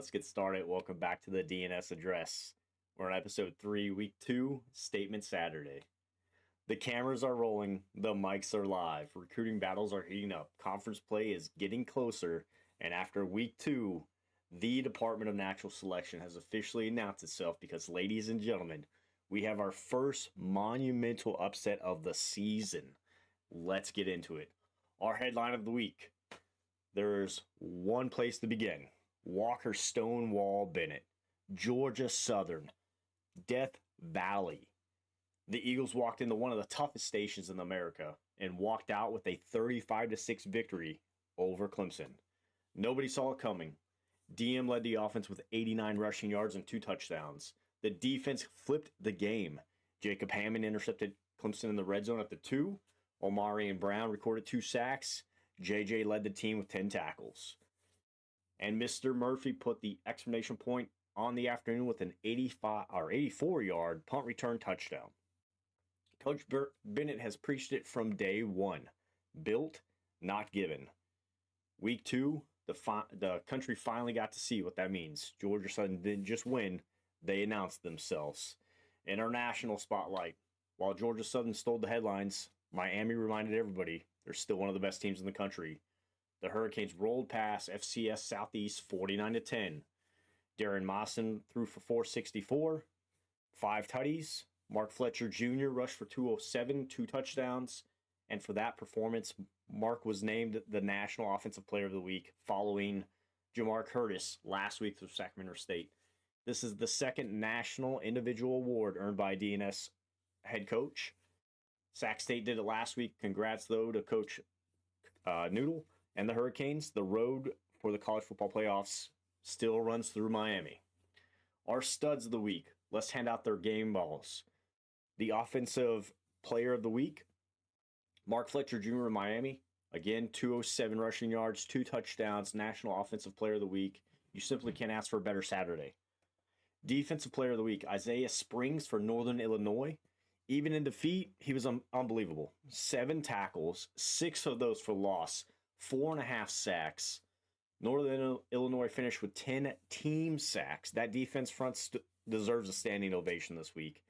let's get started. Welcome back to the DNS Address. We're on episode 3, week 2, Statement Saturday. The cameras are rolling, the mics are live, recruiting battles are heating up, conference play is getting closer, and after week 2, the Department of Natural Selection has officially announced itself because, ladies and gentlemen, we have our first monumental upset of the season. Let's get into it. Our headline of the week. There's one place to begin. Walker Stonewall Bennett, Georgia Southern, Death Valley. The Eagles walked into one of the toughest stations in America and walked out with a 35-6 victory over Clemson. Nobody saw it coming. DM led the offense with 89 rushing yards and 2 touchdowns. The defense flipped the game. Jacob Hammond intercepted Clemson in the red zone at the 2. Omari and Brown recorded 2 sacks. JJ led the team with 10 tackles. And Mr. Murphy put the exclamation point on the afternoon with an 84-yard punt return touchdown. Coach Bennett has preached it from day one. Built, not given. Week 2, the country finally got to see what that means. Georgia Southern didn't just win, they announced themselves. In our national spotlight, while Georgia Southern stole the headlines, Miami reminded everybody they're still one of the best teams in the country. The Hurricanes rolled past FCS Southeast 49-10. Darren Mawson threw for 464, 5 tutties. Mark Fletcher Jr. rushed for 207, 2 touchdowns. And for that performance, Mark was named the National Offensive Player of the Week following Jamar Curtis last week through Sacramento State. This is the second national individual award earned by a DNS head coach. Sac State did it last week. Congrats, though, to Coach Noodle and the Hurricanes. The road for the college football playoffs still runs through Miami. Our studs of the week. Let's hand out their game balls. The offensive player of the week, Mark Fletcher Jr. of Miami. Again, 207 rushing yards, 2 touchdowns, national offensive player of the week. You simply can't ask for a better Saturday. Defensive player of the week, Isaiah Springs for Northern Illinois. Even in defeat, he was unbelievable. 7 tackles, 6 of those for loss, 4.5 sacks. Northern Illinois finished with 10 team sacks. That defense front deserves a standing ovation this week.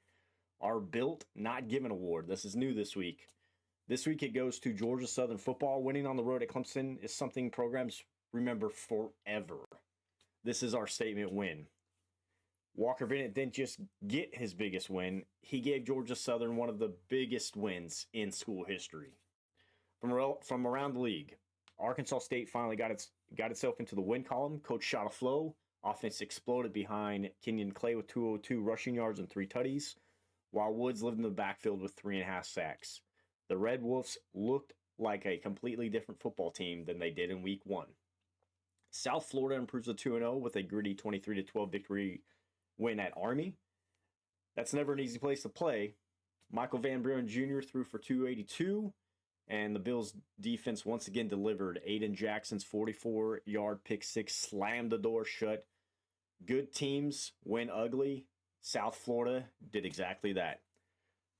Our Built Not Given award. This is new this week. This week it goes to Georgia Southern football. Winning on the road at Clemson is something programs remember forever. This is our statement win. Walker Bennett didn't just get his biggest win. He gave Georgia Southern one of the biggest wins in school history. From around the league, Arkansas State finally got itself into the win column. Coach shot a flow. Offense exploded behind Kenyon Clay with 202 rushing yards and 3 tutties, while Woods lived in the backfield with 3.5 sacks. The Red Wolves looked like a completely different football team than they did in week 1. South Florida improves to 2-0 with a gritty 23-12 victory win at Army. That's never an easy place to play. Michael Van Buren Jr. threw for 282, and the Bills' defense once again delivered. Aiden Jackson's 44-yard pick six slammed the door shut. Good teams win ugly. South Florida did exactly that.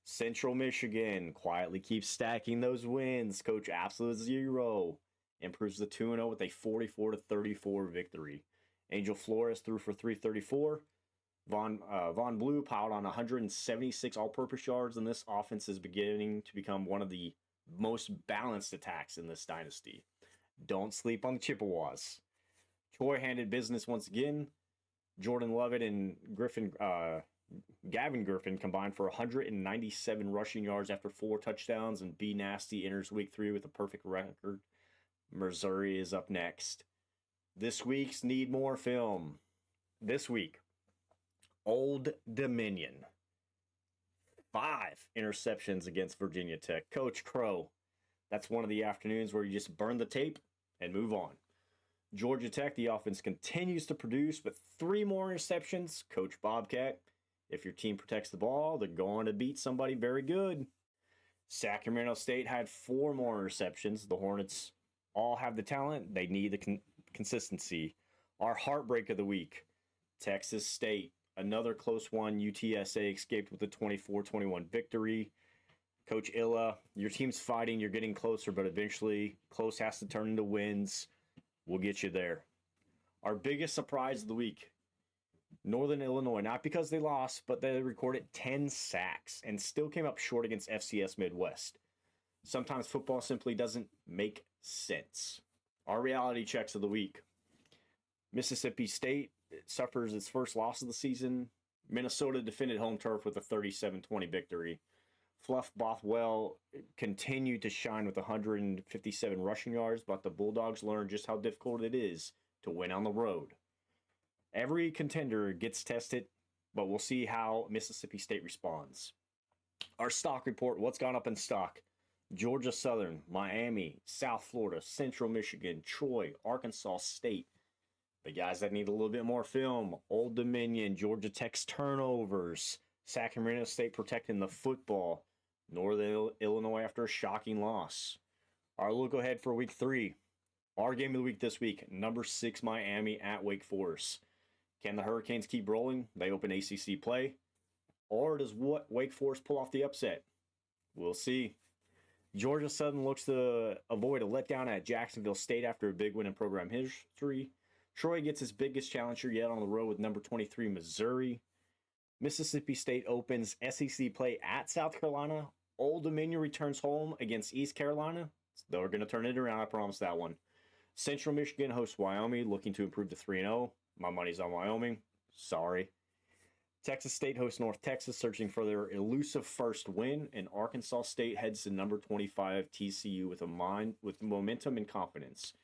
Central Michigan quietly keeps stacking those wins. Coach Absolute Zero improves to 2-0 with a 44-34 victory. Angel Flores threw for 334. Von Blue piled on 176 all-purpose yards, and this offense is beginning to become one of the most balanced attacks in this dynasty. Don't sleep on the Chippewas. Troy handed business once again. Jordan Lovett and Gavin Griffin combined for 197 rushing yards after 4 touchdowns, and B Nasty enters week 3 with a perfect record. Missouri is up next. This week's Need More Film. This week, Old Dominion. 5 interceptions against Virginia Tech. Coach Crow. That's one of the afternoons where you just burn the tape and move on. Georgia Tech, the offense continues to produce, but 3 more interceptions. Coach Bobcat. If your team protects the ball, they're going to beat somebody very good. Sacramento State had 4 more interceptions. The Hornets all have the talent. They need the consistency. Our heartbreak of the week. Texas State. Another close one. UTSA escaped with a 24-21 victory. Coach Illa, your team's fighting. You're getting closer, but eventually close has to turn into wins. We'll get you there. Our biggest surprise of the week, Northern Illinois, not because they lost, but they recorded 10 sacks and still came up short against FCS Midwest. Sometimes football simply doesn't make sense. Our reality checks of the week. Mississippi State suffers its first loss of the season. Minnesota defended home turf with a 37-20 victory. Fluff Bothwell continued to shine with 157 rushing yards, but the Bulldogs learned just how difficult it is to win on the road. Every contender gets tested, but we'll see how Mississippi State responds. Our stock report, what's gone up in stock? Georgia Southern, Miami, South Florida, Central Michigan, Troy, Arkansas State. The guys that need a little bit more film, Old Dominion, Georgia Tech's turnovers, Sacramento State protecting the football, Northern Illinois after a shocking loss. Our look ahead for week 3. Our game of the week this week, number 6 Miami at Wake Forest. Can the Hurricanes keep rolling? They open ACC play. Or does Wake Forest pull off the upset? We'll see. Georgia Southern looks to avoid a letdown at Jacksonville State after a big win in program history. Troy gets its biggest challenger yet on the road with number 23 Missouri. Mississippi State opens SEC play at South Carolina. Old Dominion returns home against East Carolina. They're going to turn it around, I promise that one. Central Michigan hosts Wyoming, looking to improve to 3-0. My money's on Wyoming. Sorry. Texas State hosts North Texas, searching for their elusive first win, and Arkansas State heads to number 25 TCU with momentum and confidence.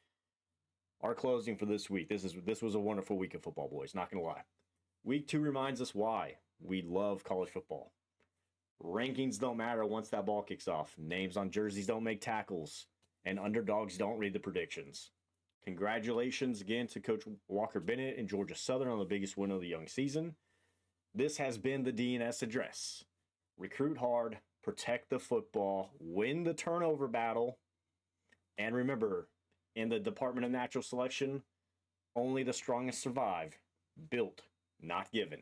Our closing for this week. This was a wonderful week of football, boys. Not gonna lie. Week 2 reminds us why we love college football. Rankings don't matter once that ball kicks off. Names on jerseys don't make tackles, and underdogs don't read the predictions. Congratulations again to Coach Walker Bennett and Georgia Southern on the biggest win of the young season. This has been the DNS Address. Recruit hard, protect the football, win the turnover battle, and remember, in the Department of Natural Selection, only the strongest survive. Built, not given.